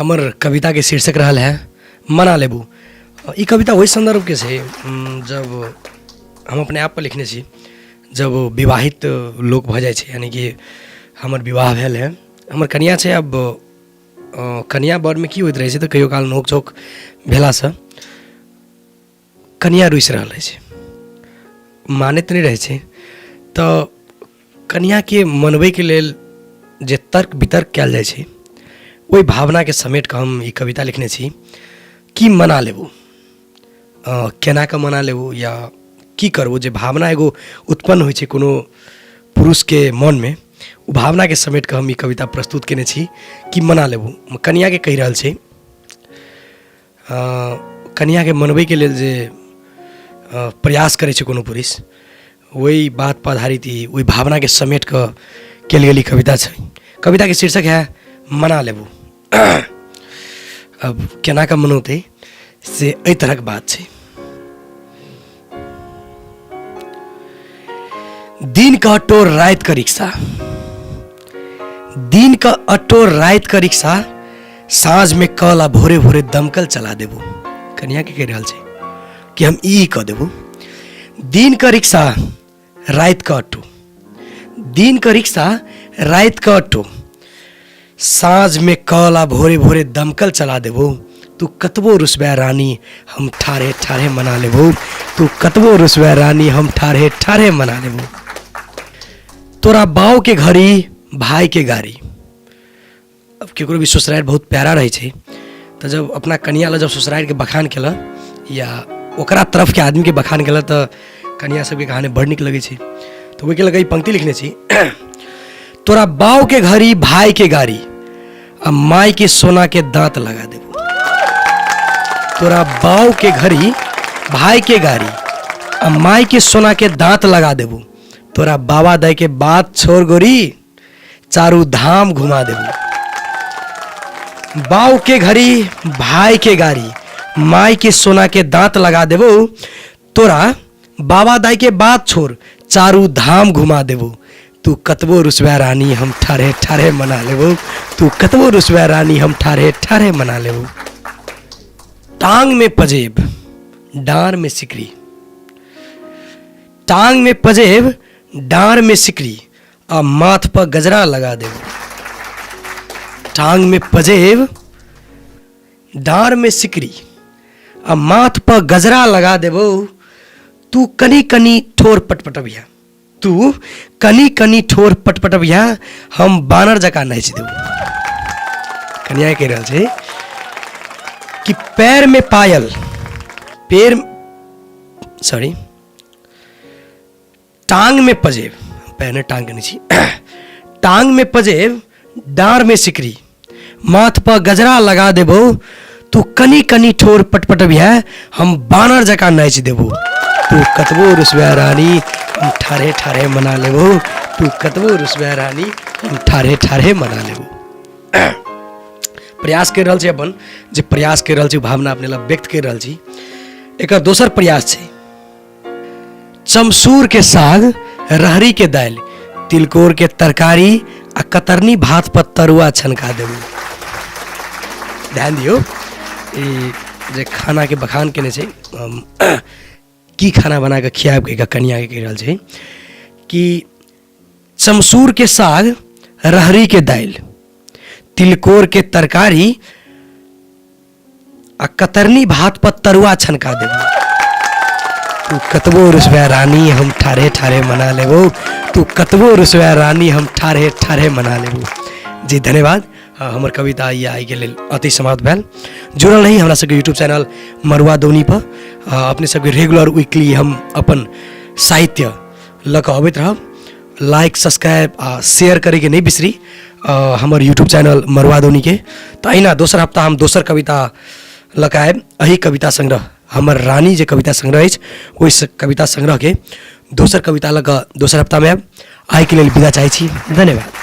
हमर कविता के शीर्षक रहल है मना लेबू। ई कविता वही संदर्भ के से जब हम अपने आप पर लिखने छी, जब विवाहित लोग भ जाए यानी कि हमर विवाह भेल है, हमर कन्या है। अब कन्या बर में की होइत रहे तो कहियो काल नोक झोक भेला से कन्या रुसि रहल है, मानैत नहीं रहे तो कन्या के मनबे के लेल जे तर्क वितर्क कयल जाए छै, वही भावना के समेट के हम ई कविता लिखने छी कि मना लेबू, केना के मना लेबू या की करबू। जे भावना एगो उत्पन्न होइ छै कोनो पुरुष के मन में, वो भावना के समेट के हम ई कविता प्रस्तुत केने छी कि मना लेबू। कन्या के कहि रहल छै, कन्या के मनबे के लेल जे प्रयास करे छै कोनो पुरुष, वही बात पर आधारित ही वही भावना के समेट के कयल गेल कविता छै। कविता के शीर्षक है मना लेबू। अब केना का मनौते से एहि तरह के बात छै। दिन का अटो रात का रिक्शा, दिन का अटो रात का रिक्शा, साँझ में कल आ भोरे भोरे दमकल चला देबू। कन्या के कह रहल छै कि हम ई कह देबू, दिन का रिक्शा रात का अटो, दिन का रिक्शा रात का अटो, साँझ में कल आ भोरे भोरे दमकल चला देबो। तू कतबो रुसबा रानी हम ठारे ठारे मना लेबो, तू कतबो रुसबा रानी हम ठारे ठारे मना लेबो। तोरा बाव के घड़ी भाई के गाड़ी। अब केकरो भी ससुराल बहुत प्यारा रहे छै, तो जब अपना कन्या ला जब ससुराल के बखान केला या ओकरा तरफ के आदमी के बखान केला तो कन्या सबके कहानी बड़ निक लगे छै। तो वही के लगे पंक्ति लिखने छी, तोरा बाव के घड़ी भाई के गाड़ी, अब माई के सोना के दांत लगा देबू। तोरा बाव के घड़ी भाई के गाड़ी, अब माई के सोना के दांत लगा देबू। तोरा बाबा दाई के बात छोड़ गोरी, चारू धाम घुमा देबू। बाव के घड़ी भाई के गाड़ी, माई के सोना के दांत लगा देबू। तोरा बाबा दाई के बात छोड़ चारू धाम घुमा देबू। तू कतबो रुसबा रानी हम ठारे ठारे मना लेबू, तू कतबो रुसबा रानी हम ठारे ठारे मना लेबू। टांग में पजेब डांर में सिकरी, टांग में पजेब डांर में सिकरी, आ माथ पर गजरा लगा देबू। टांग में पजेब डांर में सिकरी, आ माथ पर गजरा लगा देबू। तू कनी कनी ठोर पटपटबिया, तू कनी कनी ठोर पटपटबिया, हम बानर जका नाच देबू। कन्या कह रहल छै कि पैर में पायल, पैर सॉरी टांग में पजेब, पैर में टांग नहीं छी, टांग में पजेब डांर में सिकरी, माथ पर गजरा लगा देबो। तू कनी कनी ठोर पटपटबिया, हम बानर जका नाच देबू। तू कतबो रुसबा रानी हम ठारे ठारे मना लेबो, तू कतबो रुसबा रानी हम ठारे ठारे मना लेबो। प्रयास कर रहल छी, अपन जे प्रयास कर रहल छी भावना अपने ला व्यक्त कर रहल छी। एक दोसर प्रयास छै, चमसूर के साग, रहरी के दाल, तिलकोर के तरकारी, आ कतरनी भात पर तरुआ छनका देबू। ध्यान दियो, जे खाना के बखान केने छै, की खाना बना के खियाब के कन्या के कह रहल छै कि चमसूर के साग, रहरी के दाल, तिलकोर के तरकारी, आ कतरनी भात पर तरुआ छनका देबू। तू कतबो रुसबा रानी हम ठारे ठारे मना लेबो, तू कतबो रुसबा रानी हम ठारे ठारे मना लेबू। जी धन्यवाद। हमर कविता ये आई के लेल अति समाप्त भेल। जुड़ल रही हमरा सबके यूट्यूब चैनल मरुआ दौनी पर। अपने सबके रेगुलर वीकली हम अपन साहित्य लऽ कऽ अबैत रहब। लाइक सब्सक्राइब आ शेयर करे के नहीं बिसरी हमर यूट्यूब चैनल मरुआ दौनी के। तो अहिना दोसर हफ्ता हम दोसर कविता लऽ कऽ आयब। अही कविता संग्रह हमर रानी जे कविता संग्रह अछि, ओहि कविता संग्रह के दोसर कविता लऽ कऽ दोसर हफ्ता में आयब। आइ के लेल विदा चाहै छी। धन्यवाद।